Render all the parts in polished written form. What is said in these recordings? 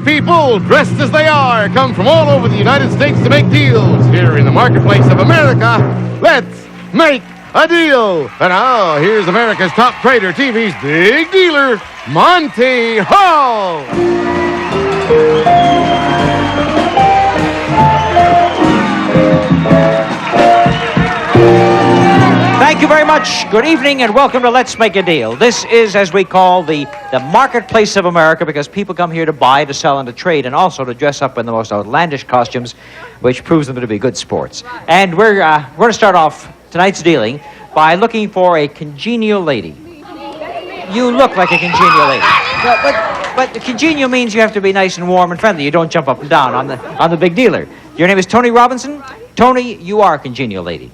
people, dressed as they are, come from all over the United States to make deals. Here in the marketplace of America, let's make a deal. And now, here's America's top trader, TV's big dealer, Monty Hall. Thank you very much. Good evening and welcome to Let's Make a Deal. This is, as we call, the marketplace of America, because people come here to buy, to sell, and to trade, and also to dress up in the most outlandish costumes, which proves them to be good sports. And we're going to start off tonight's dealing by looking for a congenial lady. You look like a congenial lady. But congenial means you have to be nice and warm and friendly. You don't jump up and down on the big dealer. Your name is Tony Robinson? Tony, you are a congenial lady.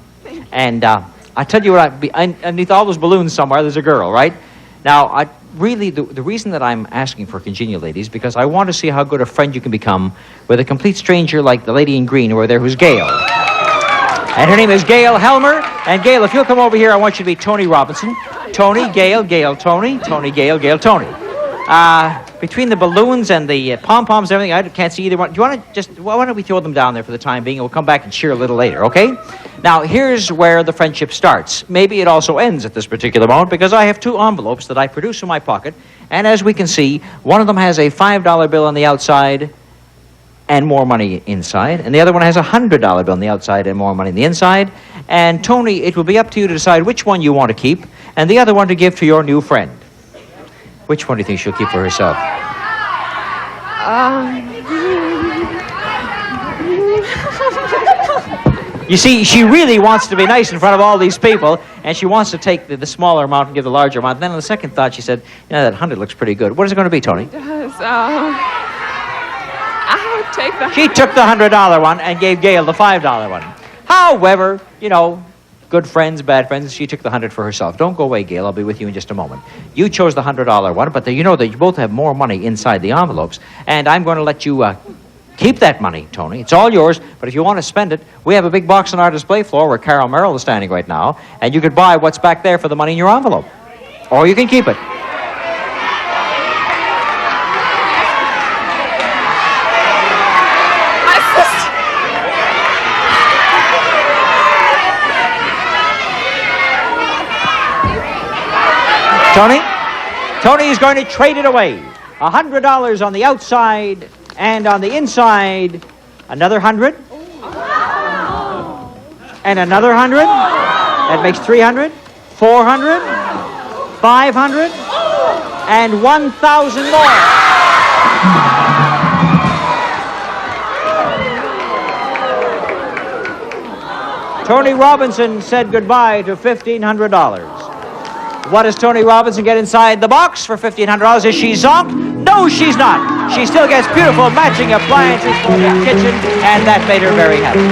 And I tell you what, underneath all those balloons somewhere, there's a girl, right? Now, the reason that I'm asking for congenial ladies is because I want to see how good a friend you can become with a complete stranger like the lady in green over there who's Gail. And her name is Gail Helmer. And Gail, if you'll come over here, I want you to be Tony Robinson. Tony, Gail, Gail, Tony. Tony, Gail, Gail, Tony. Between the balloons and the pom-poms and everything, I can't see either one. Do you want to just, why don't we throw them down there for the time being, and we'll come back and cheer a little later, okay? Now, here's where the friendship starts. Maybe it also ends at this particular moment, because I have two envelopes that I produce from my pocket, and as we can see, one of them has a $5 bill on the outside and more money inside, and the other one has a $100 bill on the outside and more money on the inside. And Tony, it will be up to you to decide which one you want to keep, and the other one to give to your new friend. Which one do you think she'll keep for herself? You see, she really wants to be nice in front of all these people, and she wants to take the smaller amount and give the larger amount. And then on the second thought, she said, you know, that 100 looks pretty good. What is it going to be, Tony? I would take the... She took the $100 one and gave Gail the $5 one. However, you know, good friends, bad friends, she took the 100 for herself. Don't go away, Gail. I'll be with you in just a moment. You chose the $100 one, but you know that you both have more money inside the envelopes, and I'm going to let you keep that money, Tony. It's all yours, but if you want to spend it, we have a big box on our display floor where Carol Merrill is standing right now, and you could buy what's back there for the money in your envelope. Or you can keep it. Tony is going to trade it away. $100 on the outside, and on the inside, another 100. And another 100. That makes 300, 400, 500, and 1,000 more. Tony Robinson said goodbye to $1,500. What does Tony Robinson get inside the box for $1,500? Is she zonked? No, she's not. She still gets beautiful matching appliances for the kitchen, and that made her very happy.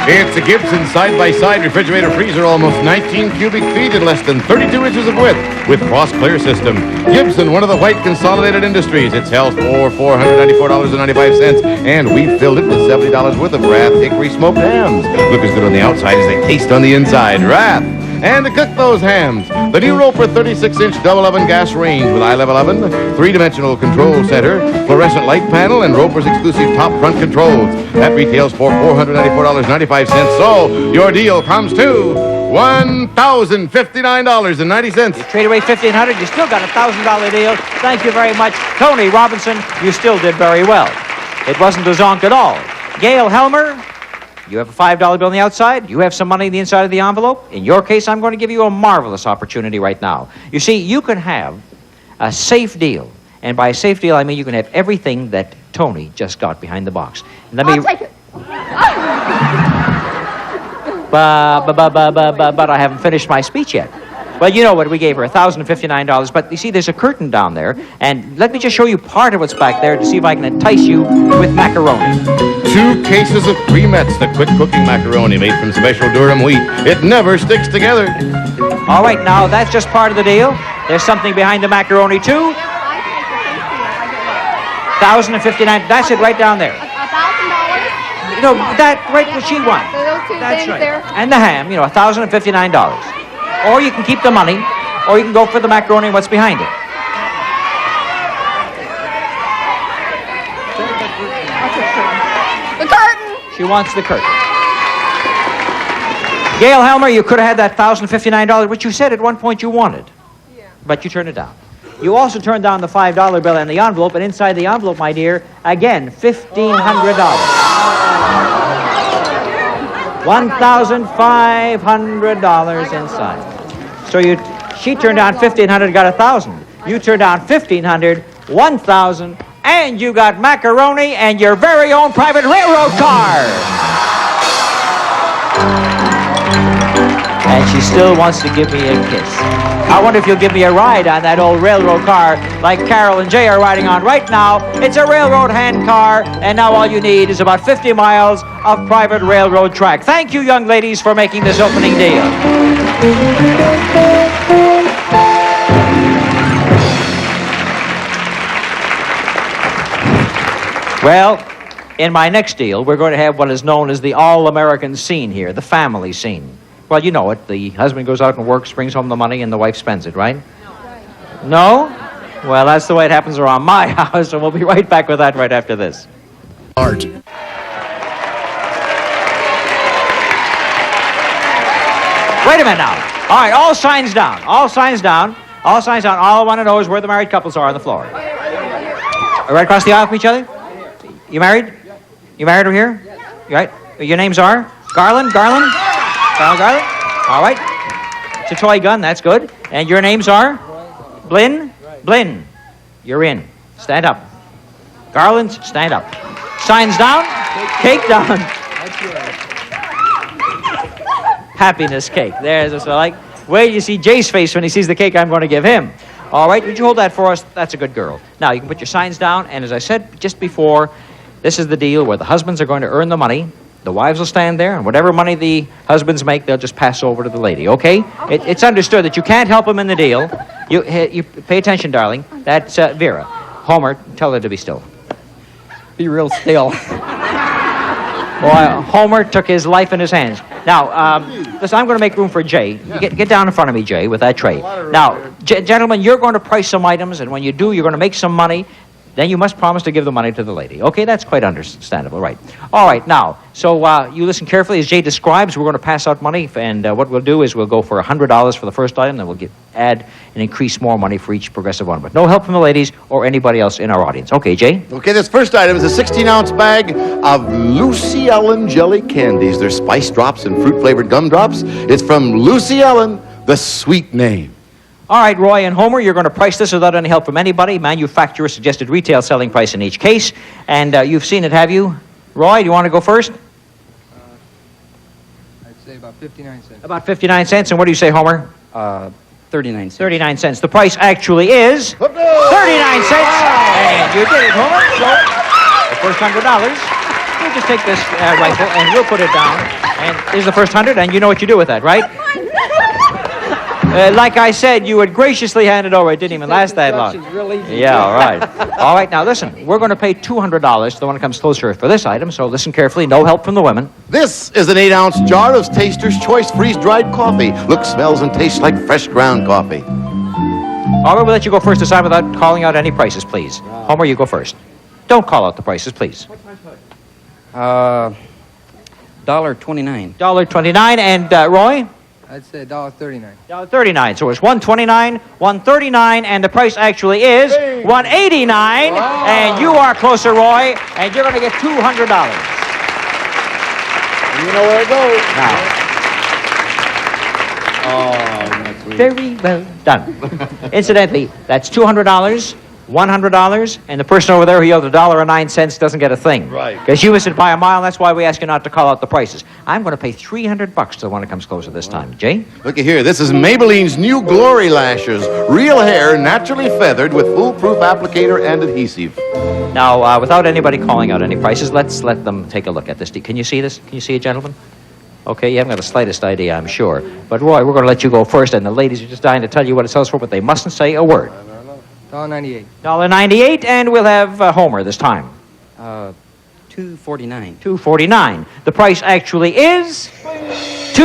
It's a Gibson side-by-side refrigerator freezer, almost 19 cubic feet and less than 32 inches of width, with cross-clear system. Gibson, one of the white consolidated industries. It sells for $494.95, and we filled it with $70 worth of Wrath hickory smoked hams. Look as good on the outside as they taste on the inside. Wrath. And to cook those hams, the new Roper 36-inch double oven gas range with eye-level oven, three-dimensional control center, fluorescent light panel, and Roper's exclusive top front controls. That retails for $494.95. So your deal comes to $1,059.90. You trade away $1,500, you still got a $1,000 deal. Thank you very much, Tony Robinson. You still did very well. It wasn't a zonk at all. Gail Helmer, you have a $5 bill on the outside. You have some money on the inside of the envelope. In your case, I'm going to give you a marvelous opportunity right now. You see, you can have a safe deal. And by a safe deal, I mean you can have everything that Tony just got behind the box. I'll take it. But I haven't finished my speech yet. Well, you know what, we gave her $1,059, but you see, there's a curtain down there, and let me just show you part of what's back there to see if I can entice you with macaroni. 2 cases of Cremettes, the quick-cooking macaroni made from special Durham wheat. It never sticks together. All right, now, that's just part of the deal. There's something behind the macaroni, too. $1,059, that's it right down there. $1,000? No, that, right what she won. Those two That's things right. there. And the ham, you know, $1,059. Or you can keep the money, or you can go for the macaroni and what's behind it. She wants the curtain. Gail Helmer, you could have had that $1,059, which you said at one point you wanted. Yeah. But you turned it down. You also turned down the $5 bill and the envelope, and inside the envelope, my dear, again, $1,500. $1,500 inside. So she turned down $1,500, got $1,000. You turned down $1,500, $1,000, and you got macaroni and your very own private railroad car. And she still wants to give me a kiss. I wonder if you'll give me a ride on that old railroad car like Carol and Jay are riding on right now. It's a railroad hand car, and now all you need is about 50 miles of private railroad track. Thank you, young ladies, for making this opening deal. Well, in my next deal, we're going to have what is known as the all-American scene here, the family scene. Well, you know it. The husband goes out and works, brings home the money, and the wife spends it, right? No? Well, that's the way it happens around my house, and we'll be right back with that right after this. Art. Wait a minute now. All right, all signs down. All signs down. All signs down. All I want to know is where the married couples are on the floor. Right across the aisle from each other? You married? You married over here? You right? Your names are? Garland? Garland? Garland? All right. It's a toy gun. That's good. And your names are? Blinn? Blinn. You're in. Stand up. Garland, stand up. Signs down. Cake down. Happiness cake. There's what I like. Wait till you see Jay's face when he sees the cake I'm going to give him. All right. Would you hold that for us? That's a good girl. Now, you can put your signs down. And as I said just before, this is the deal where the husbands are going to earn the money. The wives will stand there, and whatever money the husbands make, they'll just pass over to the lady, okay? It's understood that you can't help them in the deal. You pay attention, darling. That's Vera. Homer, tell her to be still. Be real still. Boy, Homer took his life in his hands. Now, listen, I'm going to make room for Jay. You get down in front of me, Jay, with that tray. Now, gentlemen, you're going to price some items, and when you do, you're going to make some money. Then you must promise to give the money to the lady. Okay, that's quite understandable, right? All right, now, so you listen carefully. As Jay describes, we're going to pass out money, and what we'll do is we'll go for $100 for the first item, then we'll add and increase more money for each progressive one. But no help from the ladies or anybody else in our audience. Okay, Jay? Okay, this first item is a 16-ounce bag of Lucy Ellen jelly candies. They're spice drops and fruit-flavored gumdrops. It's from Lucy Ellen, the sweet name. All right, Roy and Homer, you're going to price this without any help from anybody. Manufacturer suggested retail selling price in each case. And you've seen it, have you? Roy, do you want to go first? I'd say about 59 cents. About 59 cents. And what do you say, Homer? 39 cents. 39 cents. The price actually is 39 cents. And you did it, Homer. So the first $100. We'll just take this rifle and we'll put it down. And here's the first 100, and you know what you do with that, right? Like I said, you would graciously hand it over. It didn't even last that long. Really easy. Yeah, all right. All right, now listen. We're going to pay $200 to the one that comes closer for this item, so listen carefully. No help from the women. This is an 8-ounce jar of Taster's Choice freeze-dried coffee. Looks, smells, and tastes like fresh ground coffee. All right, we'll let you go first this time without calling out any prices, please. Homer, you go first. Don't call out the prices, please. $1.29. $1.29, and Roy? I'd say $1.39. $1.39. So it's $1.29, $1.39, and the price actually is $1.89. And you are closer, Roy, and you're going to get $200. You know where it goes. Now. Very well done. Incidentally, that's $200. $100, and the person over there who yelled $1.09 doesn't get a thing. Right. Because you missed it by a mile, and that's why we ask you not to call out the prices. I'm going to pay $300 to the one that comes closer this time. Jay? Looky here. This is Maybelline's new Glory Lashes. Real hair, naturally feathered with foolproof applicator and adhesive. Now, without anybody calling out any prices, let's let them take a look at this. Can you see this? Can you see it, gentlemen? Okay, you haven't got the slightest idea, I'm sure. But, Roy, we're going to let you go first, and the ladies are just dying to tell you what it sells for, but they mustn't say a word. $1.98. $1.98, and we'll have Homer this time. $2.49. $2.49. The price actually is $2.75, and you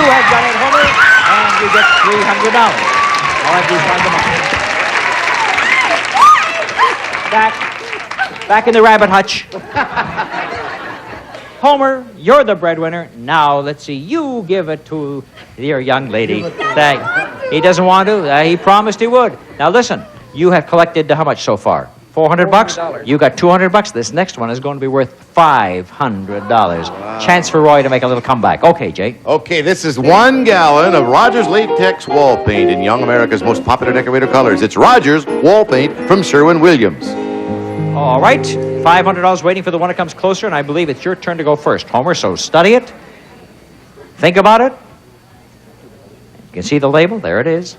have done it, Homer, and you get $300. All right, please find them out. Back in the rabbit hutch. Homer, you're the breadwinner. Now, let's see, you give it to your young lady. He doesn't want to. He promised he would. Now, listen, you have collected how much so far? $400? You got $200. This next one is going to be worth $500. Wow. Chance for Roy to make a little comeback. Okay, Jay. Okay, this is 1 gallon of Rogers Latex wall paint in Young America's most popular decorator colors. It's Rogers wall paint from Sherwin-Williams. All right, $500 waiting for the one that comes closer, and I believe it's your turn to go first, Homer, so study it. Think about it. You can see the label. There it is.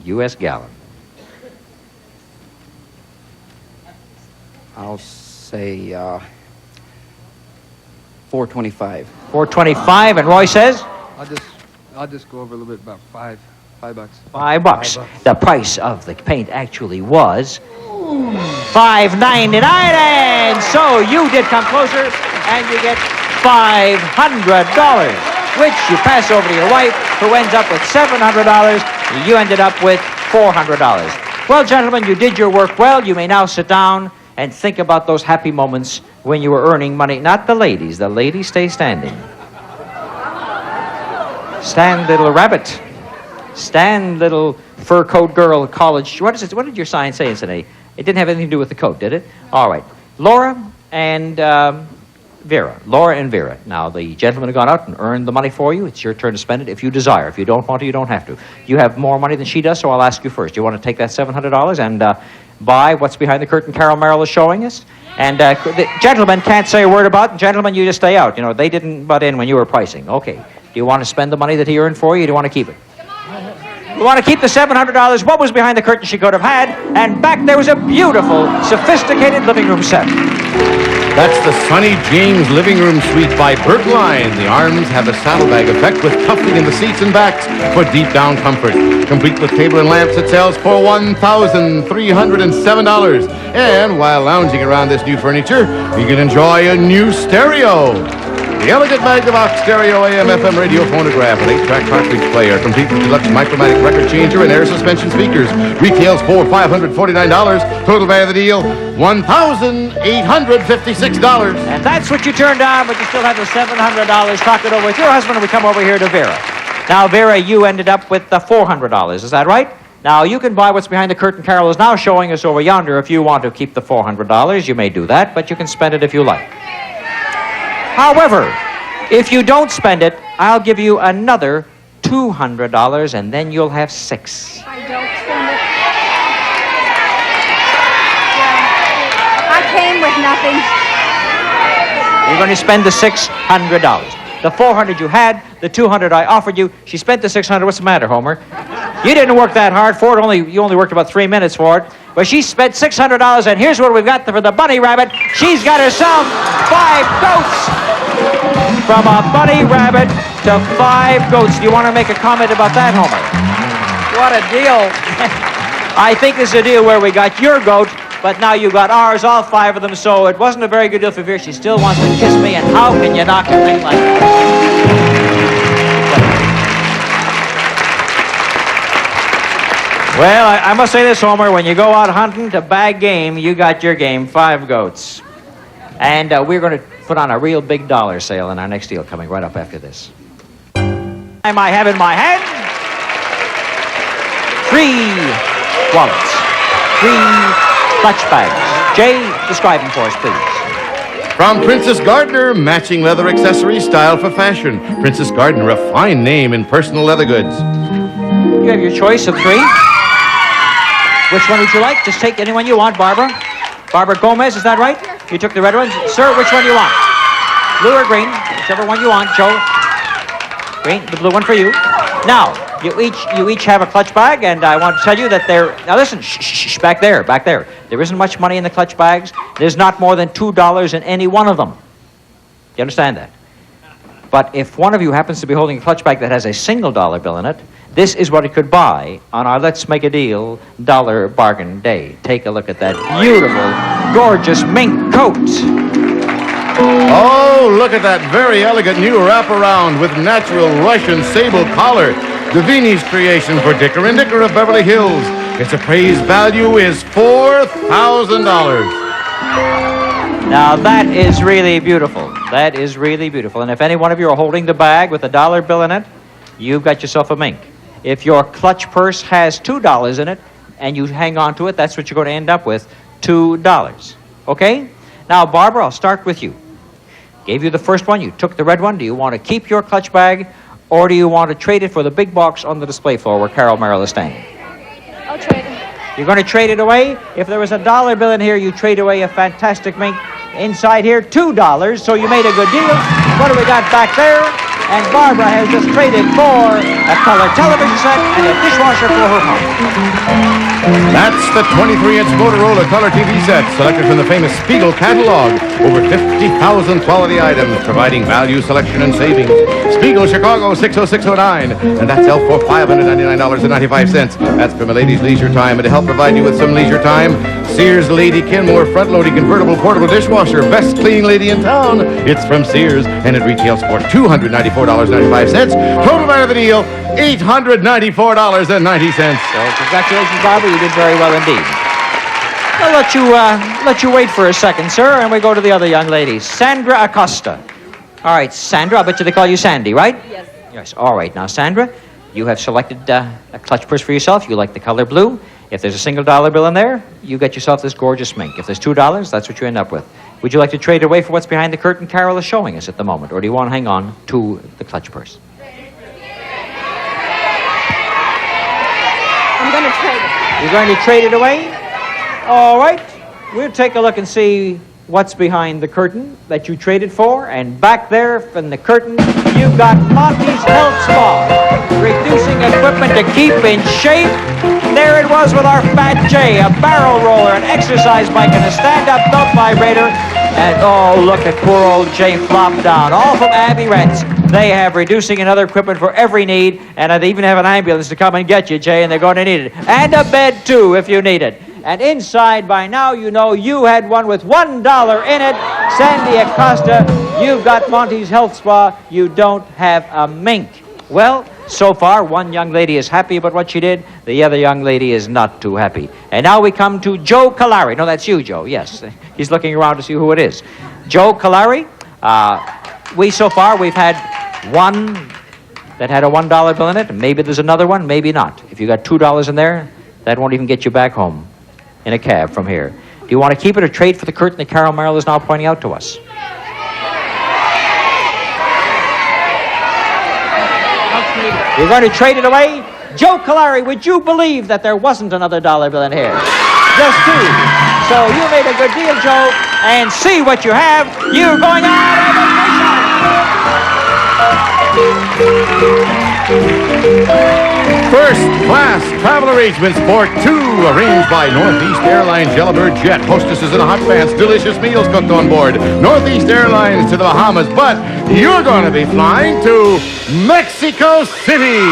U.S. gallon. I'll say 425. 425, and Roy says? I'll just go over a little bit about $5. $5. The price of the paint actually was $5.99, and so you did come closer, and you get $500, which you pass over to your wife, who ends up with $700. You ended up with $400. Well, gentlemen, you did your work well. You may now sit down and think about those happy moments when you were earning money. Not the ladies. The ladies stay standing. Stand, little rabbit. Stand, little fur coat girl, college. What did your sign say, Cincinnati? It didn't have anything to do with the coat, did it? All right. Laura and Vera. Laura and Vera. Now, the gentleman have gone out and earned the money for you. It's your turn to spend it if you desire. If you don't want to, you don't have to. You have more money than she does, so I'll ask you first. You want to take that $700 and buy what's behind the curtain Carol Merrill is showing us? And the gentlemen can't say a word about it. Gentlemen, you just stay out. You know, they didn't butt in when you were pricing. Okay. Do you want to spend the money that he earned for you, or do you want to keep it? You want to keep the $700. What was behind the curtain she could have had? And back there was a beautiful, sophisticated living room set. That's the Sonny James Living Room Suite by Burt Line. The arms have a saddlebag effect with cuffing in the seats and backs for deep down comfort. Complete with table and lamps, it sells for $1,307. And while lounging around this new furniture, you can enjoy a new stereo. The elegant Magnavox stereo AM/FM radio phonograph and 8-track cartridge player, complete with deluxe Micromatic record changer and air suspension speakers, retails for $549. Total value of the deal, $1,856. And that's what you turned down, but you still have the $700. Talk it over with your husband, and we come over here to Vera. Now, Vera, you ended up with the $400. Is that right? Now, you can buy what's behind the curtain Carol is now showing us over yonder. If you want to keep the $400, you may do that, but you can spend it if you like. However, if you don't spend it, I'll give you another $200, and then you'll have $600. I don't spend it. Yeah. I came with nothing. You're going to spend the $600. The $400 you had, the $200 I offered you. She spent the $600. What's the matter, Homer? You didn't work that hard for it. You only worked about 3 minutes for it. But she spent $600, and here's what we've got for the bunny rabbit. She's got herself 5 goats. From a bunny rabbit to 5 goats. Do you want to make a comment about that, Homer? What a deal. I think this is a deal where we got your goat, but now you got ours, all 5 of them, so it wasn't a very good deal for Vera. She still wants to kiss me, and how can you knock a thing like that? Well, I must say this, Homer, when you go out hunting to bag game, you got your game, 5 goats. And we're going to put on a real big dollar sale in our next deal coming right up after this. I have in my hand 3 wallets, 3 clutch bags. Jay, describe them for us, please. From Princess Gardner, matching leather accessories style for fashion. Princess Gardner, a fine name in personal leather goods. You have your choice of 3. Which one would you like? Just take anyone you want, Barbara. Barbara Gomez, is that right? You took the red one? Sir, which one do you want? Blue or green? Whichever one you want. Joe? Green, the blue one for you. Now, you each have a clutch bag, and I want to tell you that now listen, shh, back there. There isn't much money in the clutch bags. There's not more than $2 in any one of them. You understand that? But if one of you happens to be holding a clutch bag that has a single dollar bill in it, this is what it could buy on our Let's Make a Deal Dollar Bargain Day. Take a look at that beautiful, gorgeous mink coat. Oh, look at that very elegant new wraparound with natural Russian sable collar. Davini's creation for Dicker and Dicker of Beverly Hills. Its appraised value is $4,000. Now that is really beautiful. That is really beautiful. And if any one of you are holding the bag with a dollar bill in it, you've got yourself a mink. If your clutch purse has $2 in it and you hang on to it, that's what you're going to end up with, $2. Okay? Now, Barbara, I'll start with you. Gave you the first one. You took the red one. Do you want to keep your clutch bag, or do you want to trade it for the big box on the display floor where Carol Merrill is standing? I'll trade it. You're going to trade it away? If there was a dollar bill in here, you trade away a fantastic mink. Inside here, $2, so you made a good deal. What do we got back there? And Barbara has just traded for a color television set and a dishwasher for her home. That's the 23-inch Motorola color TV set, selected from the famous Spiegel catalog. Over 50,000 quality items, providing value, selection, and savings. Spiegel, Chicago, 60609. And that's L for $599.95. That's for Milady's leisure time. And to help provide you with some leisure time, Sears Lady Kenmore front-loading convertible portable dishwasher. Best clean lady in town. It's from Sears, and it retails for $294.95. Total value of the deal, $894.90. So congratulations, Barbara. You did very well indeed. I'll let you wait for a second, sir, and we go to the other young lady, Sandra Acosta. All right, Sandra, I bet you they call you Sandy, right? Yes. Yes. All right. Now, Sandra, you have selected a clutch purse for yourself. You like the color blue. If there's a single dollar bill in there, you get yourself this gorgeous mink. If there's $2, that's what you end up with. Would you like to trade away for what's behind the curtain Carol is showing us at the moment, or do you want to hang on to the clutch purse? I'm going to trade it. You're going to trade it away? All right. We'll take a look and see what's behind the curtain that you traded for. And back there from the curtain, you've got Monty's Health Spa. Reducing equipment to keep in shape. There it was with our Fat J, a barrel roller, an exercise bike, and a stand-up belt vibrator. And oh, look at poor old Jay flop down. All from Abbey Rents. They have reducing and other equipment for every need, and they even have an ambulance to come and get you, Jay, and they're going to need it. And a bed, too, if you need it. And inside, by now, you know you had one with $1 in it. Sandy Acosta, you've got Monty's Health Spa. You don't have a mink. Well, so far, one young lady is happy about what she did. The other young lady is not too happy. And now we come to Joe Calari. No, that's you, Joe. Yes. He's looking around to see who it is. Joe Calari, we've had one that had a $1 bill in it. Maybe there's another one, maybe not. If you got $2 in there, that won't even get you back home in a cab from here. Do you want to keep it or trade for the curtain that Carol Merrill is now pointing out to us? You're going to trade it away? Joe Calari, would you believe that there wasn't another dollar bill in here? Just two. So you made a good deal, Joe, and see what you have. You're going on First class travel arrangements for two, arranged by Northeast Airlines Yellowbird Jet. Hostesses in hot pants, delicious meals cooked on board. Northeast Airlines to the Bahamas, but you're going to be flying to Mexico City.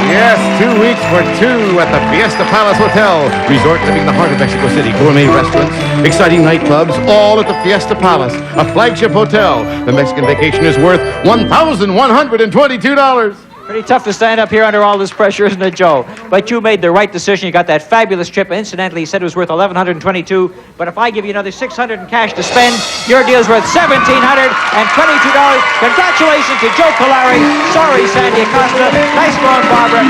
Yes, 2 weeks for two at the Fiesta Palace Hotel. Resort living in the heart of Mexico City. Gourmet restaurants, exciting nightclubs, all at the Fiesta Palace, a flagship hotel. The Mexican vacation is worth $1,122. Pretty tough to stand up here under all this pressure, isn't it, Joe? But you made the right decision. You got that fabulous trip. Incidentally, he said it was worth $1,122. But if I give you another $600 in cash to spend, your deal's worth $1,722. Congratulations to Joe Calari. Sorry, Sandy Acosta. Nice going, Barbara.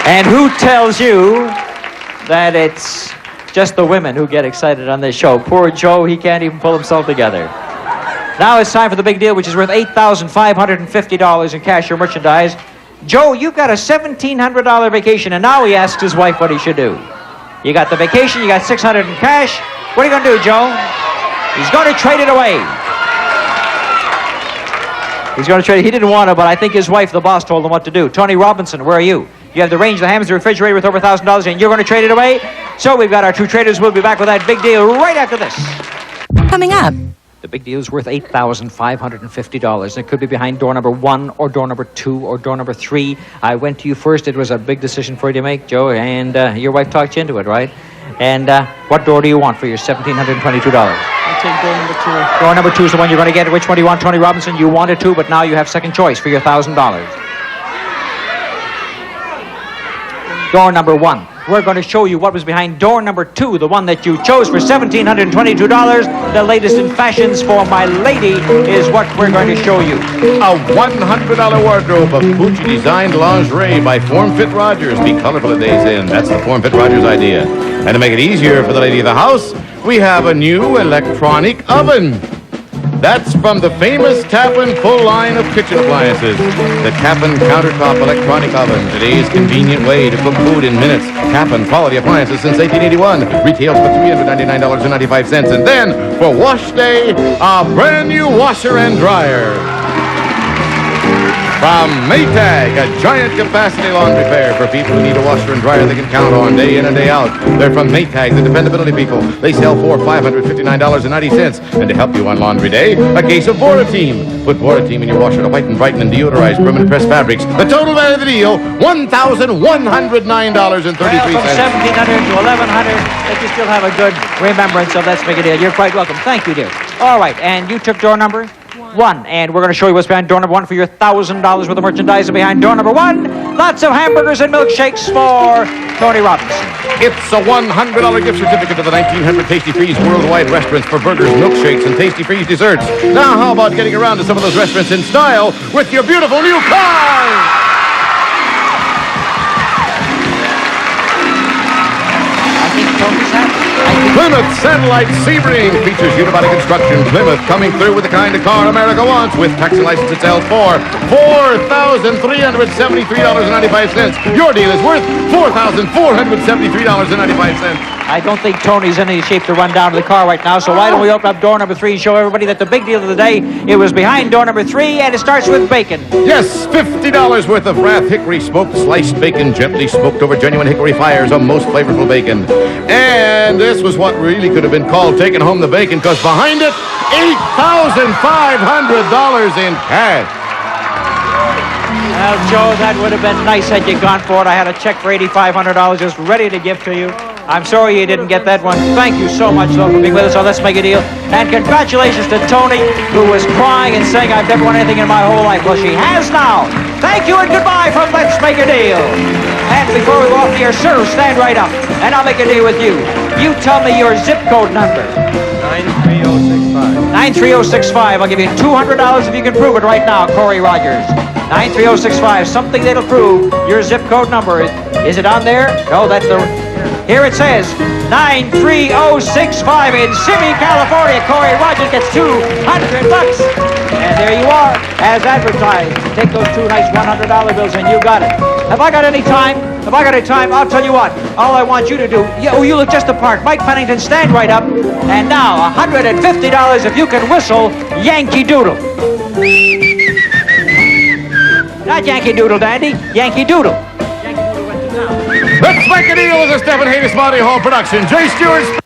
And who tells you that it's just the women who get excited on this show? Poor Joe, he can't even pull himself together. Now it's time for the big deal, which is worth $8,550 in cash or merchandise. Joe, you've got a $1,700 vacation, and now he asks his wife what he should do. You got the vacation, you got $600 in cash. What are you going to do, Joe? He's going to trade it away. He's going to trade it. He didn't want to, but I think his wife, the boss, told him what to do. Tony Robinson, where are you? You have the range, the hams, the refrigerator with over $1,000, and you're going to trade it away? So we've got our two traders. We'll be back with that big deal right after this. Coming up. The big deal is worth $8,550. It could be behind door number 1 or door number 2 or door number 3. I went to you first. It was a big decision for you to make, Joe, and your wife talked you into it, right? And what door do you want for your $1,722? I'll take door number 2. Door number 2 is the one you're going to get. Which one do you want, Tony Robinson? You wanted to, but now you have second choice for your $1,000. Door number 1. we're going to show you what was behind door number 2, the one that you chose for $1,722. The latest in fashions for my lady is what we're going to show you. A $100 wardrobe of Gucci-designed lingerie by Form Fit Rogers. Be colorful at day's end. That's the Form Fit Rogers idea. And to make it easier for the lady of the house, we have a new electronic oven. That's from the famous Tappan full line of kitchen appliances. The Tappan countertop electronic oven, today's convenient way to cook food in minutes. Tappan quality appliances since 1881. Retails for $399.95. And then, for wash day, a brand new washer and dryer. From Maytag, a giant capacity laundry pair for people who need a washer and dryer they can count on day in and day out. They're from Maytag, the dependability people. They sell for $559.90. And to help you on laundry day, a case of Borateam. Put Borateam in your washer to whiten, brighten, and deodorize permanent pressed fabrics. The total value of the deal, $1,109.33. Well, from $1,700 to $1,100, but you still have a good remembrance of Let's Make a Deal. You're quite welcome. Thank you, dear. All right, and you took door number 1, and we're going to show you what's behind door number 1 for your $1,000 worth of merchandise. And behind door number 1, lots of hamburgers and milkshakes for Tony Robinson. It's a $100 gift certificate to the 1900 Tasty Freeze worldwide restaurants for burgers, milkshakes, and Tasty Freeze desserts. Now, how about getting around to some of those restaurants in style with your beautiful new car? Plymouth Satellite Sebring features unibody construction. Plymouth coming through with the kind of car America wants with tax and license it sells for $4,373.95. Your deal is worth $4,473.95. I don't think Tony's in any shape to run down to the car right now, so why don't we open up door number 3 and show everybody that the big deal of the day, it was behind door number 3, and it starts with bacon. Yes, $50 worth of Wrath Hickory smoked sliced bacon, gently smoked over genuine hickory fires, a most flavorful bacon. And this was what really could have been called taking home the bacon, because behind it, $8,500 in cash. Well, Joe, that would have been nice had you gone for it. I had a check for $8,500 just ready to give to you. I'm sorry you didn't get that one. Thank you so much, though, for being with us on Let's Make a Deal. And congratulations to Tony, who was crying and saying, I've never won anything in my whole life. Well, she has now. Thank you and goodbye from Let's Make a Deal. And before we go off the air, sir, stand right up, and I'll make a deal with you. You tell me your zip code number. 93065. 93065. I'll give you $200 if you can prove it right now, Corey Rogers. 93065. Something that'll prove your zip code number. Is it on there? No, that's the... Here it says 93065 in Simi, California. Corey Rogers gets $200. And there you are, as advertised. Take those 2 nice $100 bills and you got it. Have I got any time? I'll tell you what. All I want you to do, you look just the part. Mike Pennington, stand right up. And now, $150 if you can whistle Yankee Doodle. Not Yankee Doodle, Dandy. Yankee Doodle. Let's Make a Deal is a Stephen Hayes Monty Hall production. Jay Stewart.